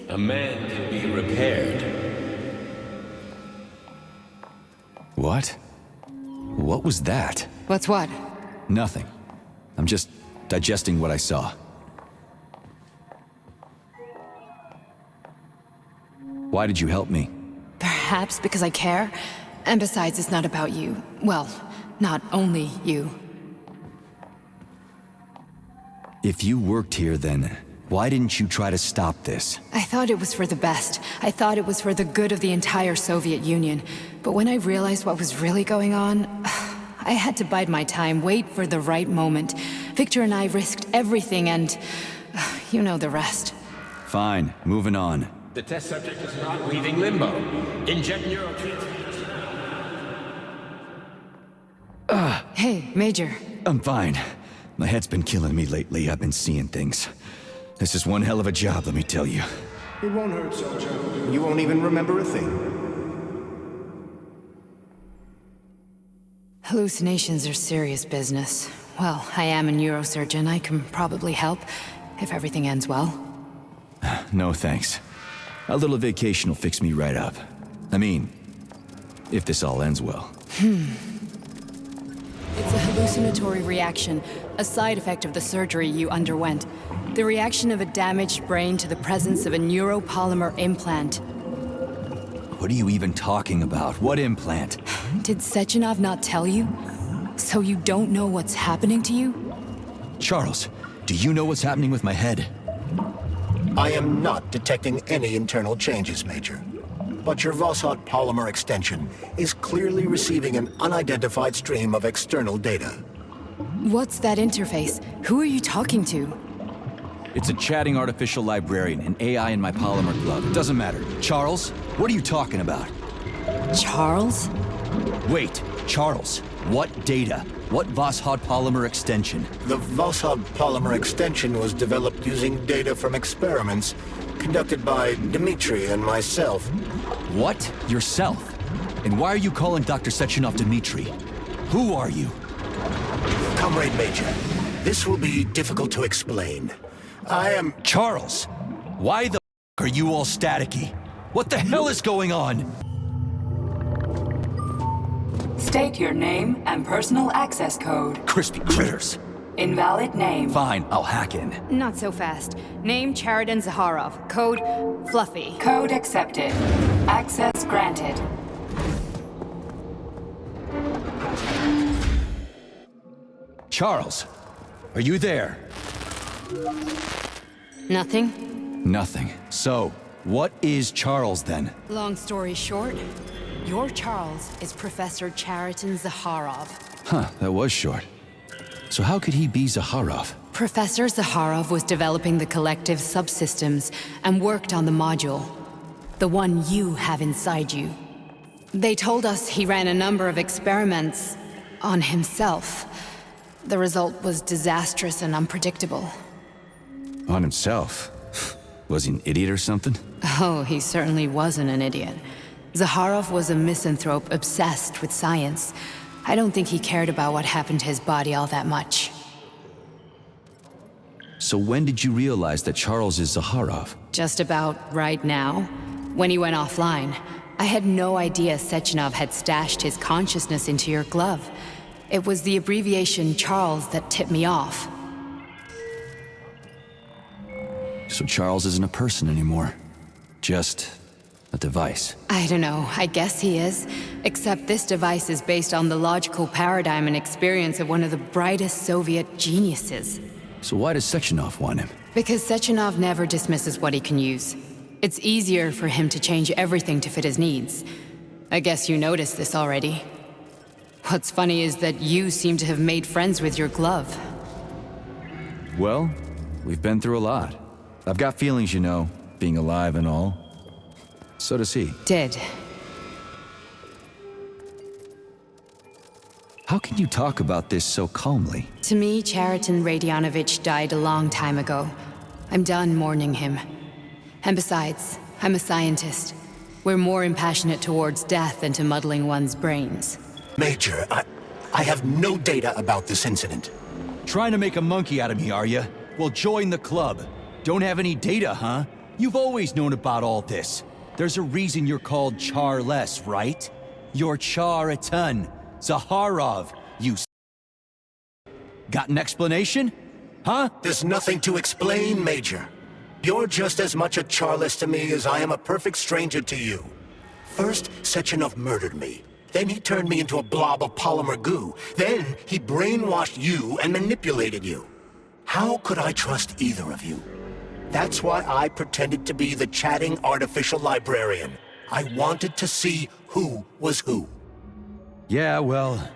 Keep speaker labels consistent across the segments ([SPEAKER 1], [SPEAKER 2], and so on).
[SPEAKER 1] A man can be repaired.
[SPEAKER 2] What? What was that?
[SPEAKER 3] What's what?
[SPEAKER 2] Nothing. I'm just digesting what I saw. Why did you help me?
[SPEAKER 3] Perhaps because I care. And besides, it's not about you. Well, not only you.
[SPEAKER 2] If you worked here, then why didn't you try to stop this?
[SPEAKER 3] I thought it was for the best. I thought it was for the good of the entire Soviet Union. But when I realized what was really going on, I had to bide my time, wait for the right moment. Victor and I risked everything and... you know the rest.
[SPEAKER 2] Fine, moving on.
[SPEAKER 1] The test subject is not leaving limbo. Inject neurotransmitters.
[SPEAKER 3] Hey, Major.
[SPEAKER 2] I'm fine. My head's been killing me lately. I've been seeing things. This is one hell of a job, let me tell you.
[SPEAKER 4] It won't hurt, soldier. You won't even remember a thing.
[SPEAKER 3] Hallucinations are serious business. Well, I am a neurosurgeon. I can probably help, if everything ends well.
[SPEAKER 2] No thanks. A little vacation will fix me right up. I mean, if this all ends well.
[SPEAKER 3] It's a hallucinatory reaction, a side effect of the surgery you underwent. The reaction of a damaged brain to the presence of a neuropolymer implant.
[SPEAKER 2] What are you even talking about? What implant?
[SPEAKER 3] Did Sechenov not tell you? So you don't know what's happening to you?
[SPEAKER 2] Charles, do you know what's happening with my head?
[SPEAKER 4] I am not detecting any internal changes, Major. But your Voskhod polymer extension is clearly receiving an unidentified stream of external data.
[SPEAKER 3] What's that interface? Who are you talking to?
[SPEAKER 2] It's a chatting artificial librarian, an AI in my polymer glove. It doesn't matter. Charles, what are you talking about?
[SPEAKER 3] Charles?
[SPEAKER 2] Wait, Charles, what data? What Voskhod polymer extension?
[SPEAKER 4] The Voskhod polymer extension was developed using data from experiments conducted by Dmitri and myself.
[SPEAKER 2] What? Yourself? And why are you calling Dr. Sechenov Dmitri? Who are you?
[SPEAKER 4] Comrade Major, this will be difficult to explain. I am...
[SPEAKER 2] Charles! Why the f are you all staticky? What the hell is going on?
[SPEAKER 5] State your name and personal access code.
[SPEAKER 2] Crispy critters.
[SPEAKER 5] Invalid name.
[SPEAKER 2] Fine, I'll hack in.
[SPEAKER 3] Not so fast. Name Chariton Zakharov. Code Fluffy.
[SPEAKER 5] Code accepted. Access granted.
[SPEAKER 2] Charles, are you there?
[SPEAKER 3] Nothing?
[SPEAKER 2] Nothing. So, what is Charles then?
[SPEAKER 3] Long story short, your Charles is Professor Chariton Zakharov.
[SPEAKER 2] Huh, that was short. So how could he be Zakharov?
[SPEAKER 3] Professor Zakharov was developing the Kollektiv subsystems and worked on the module. The one you have inside you. They told us he ran a number of experiments on himself. The result was disastrous and unpredictable.
[SPEAKER 2] On himself? Was he an idiot or something?
[SPEAKER 3] Oh, he certainly wasn't an idiot. Zakharov was a misanthrope obsessed with science. I don't think he cared about what happened to his body all that much.
[SPEAKER 2] So when did you realize that Charles is Zakharov?
[SPEAKER 3] Just about right now, when he went offline. I had no idea Sechenov had stashed his consciousness into your glove. It was the abbreviation Charles that tipped me off.
[SPEAKER 2] So Charles isn't a person anymore. Just a device.
[SPEAKER 3] I don't know, I guess he is. Except this device is based on the logical paradigm and experience of one of the brightest Soviet geniuses.
[SPEAKER 2] So why does Sechenov want him?
[SPEAKER 3] Because Sechenov never dismisses what he can use. It's easier for him to change everything to fit his needs. I guess you noticed this already. What's funny is that you seem to have made friends with your glove.
[SPEAKER 2] Well, we've been through a lot. I've got feelings, you know, being alive and all. So does he.
[SPEAKER 3] Did.
[SPEAKER 2] How can you talk about this so calmly?
[SPEAKER 3] To me, Chariton Radionovich died a long time ago. I'm done mourning him. And besides, I'm a scientist. We're more impassionate towards death than to muddling one's brains.
[SPEAKER 4] Major, I have no data about this incident.
[SPEAKER 2] Trying to make a monkey out of me, are you? Well, join the club. Don't have any data, huh? You've always known about all this. There's a reason you're called Charless, right? You're Char-a-ton. Zakharov, you Got an explanation? Huh?
[SPEAKER 4] There's nothing to explain, Major. You're just as much a Charless to me as I am a perfect stranger to you. First, Sechenov murdered me. Then he turned me into a blob of polymer goo. Then he brainwashed you and manipulated you. How could I trust either of you? That's why I pretended to be the chatting artificial librarian. I wanted to see who was who.
[SPEAKER 2] Yeah, well,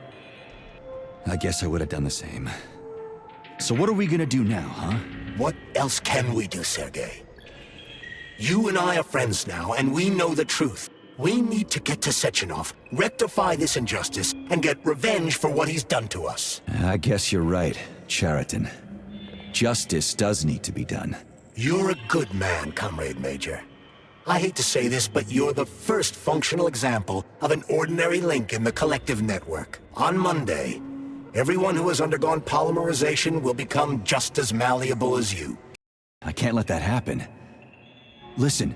[SPEAKER 2] I guess I would have done the same. So what are we gonna do now, huh?
[SPEAKER 4] What else can we do, Sergei? You and I are friends now, and we know the truth. We need to get to Sechenov, rectify this injustice, and get revenge for what he's done to us.
[SPEAKER 2] I guess you're right, Chariton. Justice does need to be done.
[SPEAKER 4] You're a good man, Comrade Major. I hate to say this, but you're the first functional example of an ordinary link in the Kollektiv network. On Monday, everyone who has undergone polymerization will become just as malleable as you.
[SPEAKER 2] I can't let that happen. Listen,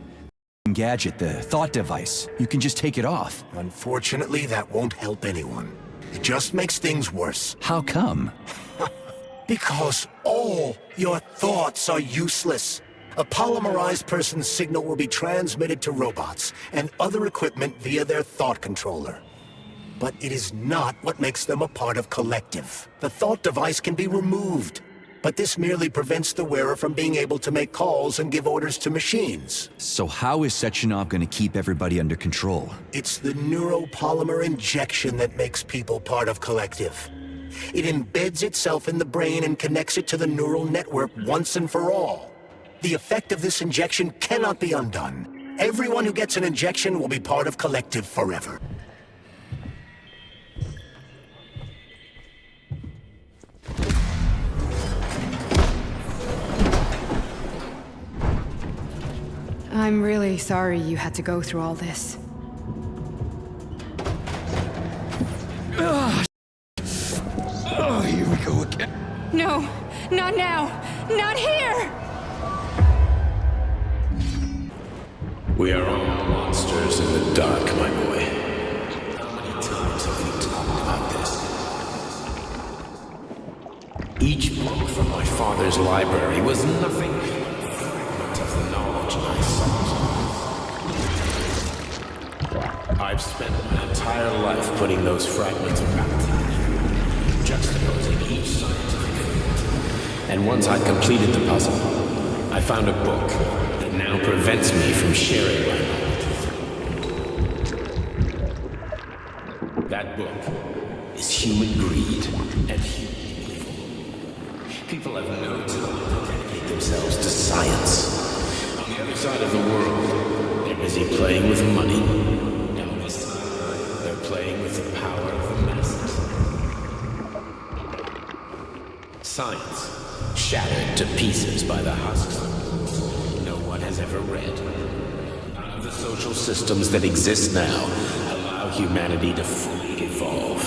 [SPEAKER 2] gadget, the thought device, you can just take it off.
[SPEAKER 4] Unfortunately, that won't help anyone. It just makes things worse.
[SPEAKER 2] How come?
[SPEAKER 4] Because all your thoughts are useless. A polymerized person's signal will be transmitted to robots and other equipment via their thought controller. But it is not what makes them a part of Kollektiv. The thought device can be removed, but this merely prevents the wearer from being able to make calls and give orders to machines.
[SPEAKER 2] So how is Sechenov gonna keep everybody under control?
[SPEAKER 4] It's the neuropolymer injection that makes people part of Kollektiv. It embeds itself in the brain and connects it to the neural network once and for all. The effect of this injection cannot be undone. Everyone who gets an injection will be part of Kollektiv forever.
[SPEAKER 3] I'm really sorry you had to go through all this.
[SPEAKER 2] Oh, here we go again.
[SPEAKER 3] No, not now! Not here!
[SPEAKER 1] We are all monsters in the dark, my boy. How many times have we talked about this? Each book from my father's library was nothing but a fragment of the knowledge I sought. I've spent my entire life putting those fragments back together, juxtaposing each scientific event. And once I'd completed the puzzle, I found a book that now prevents me from sharing my knowledge. That book is human greed and human evil. People have no time to dedicate themselves to science. On the other side of the world, they're busy playing with money. Now this time, they're playing with the power of the masses. Science, shattered to pieces by the husks no one has ever read. None of the social systems that exist now allow humanity to fully evolve.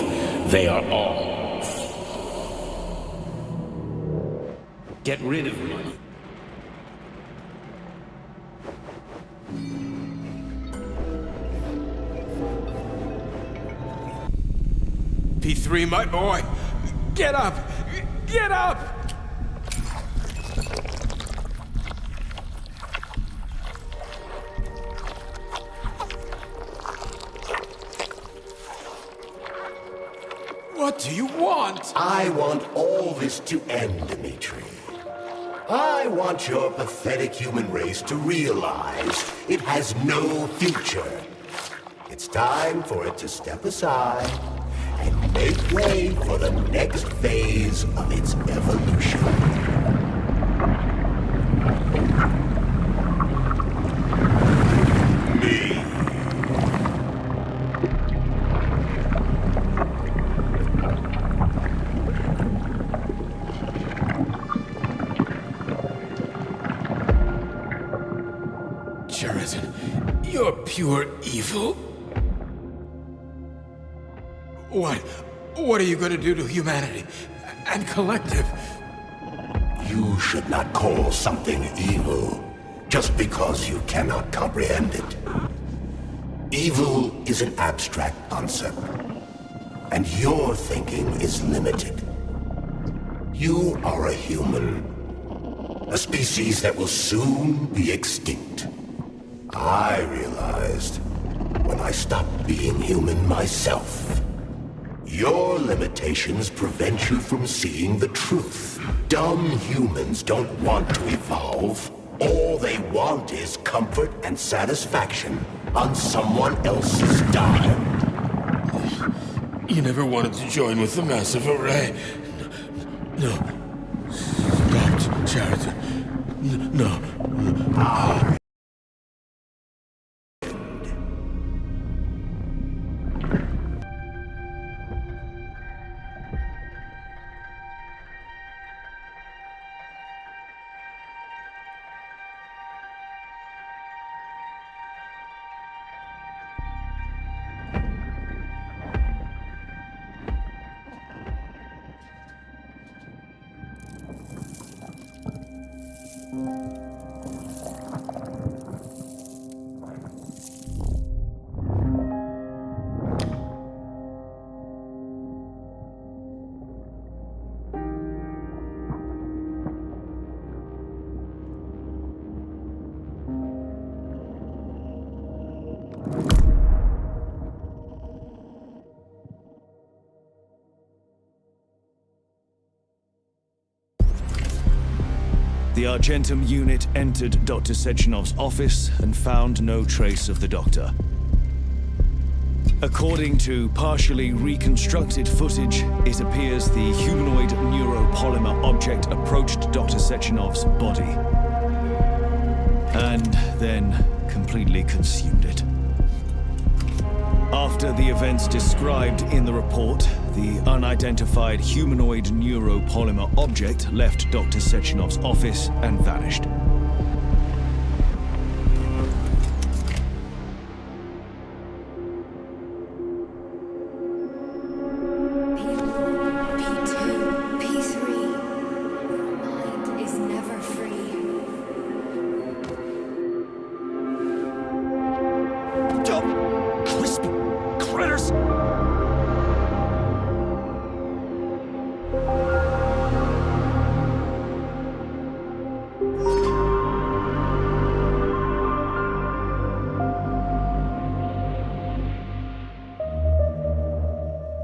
[SPEAKER 1] They are all flawed. Get rid of money.
[SPEAKER 6] P3, my boy! Get up! Get up! What do you want?
[SPEAKER 4] I want all this to end, Dmitri. I want your pathetic human race to realize it has no future. It's time for it to step aside and make way for the next phase of its evolution. Me.
[SPEAKER 6] Chariton, you're pure evil? What are you going to do to humanity and Kollektiv?
[SPEAKER 4] You should not call something evil just because you cannot comprehend it. Evil is an abstract concept, and your thinking is limited. You are a human, a species that will soon be extinct. I realized when I stopped being human myself. Your limitations prevent you from seeing the truth. Dumb humans don't want to evolve. All they want is comfort and satisfaction on someone else's dime.
[SPEAKER 6] You never wanted to join with the massive array. No. Stop, Chariton. No.
[SPEAKER 7] The Argentum unit entered Dr. Sechenov's office and found no trace of the doctor. According to partially reconstructed footage, it appears the humanoid neuropolymer object approached Dr. Sechenov's body and then completely consumed it. After the events described in the report, the unidentified humanoid neuropolymer object left Dr. Sechenov's office and vanished.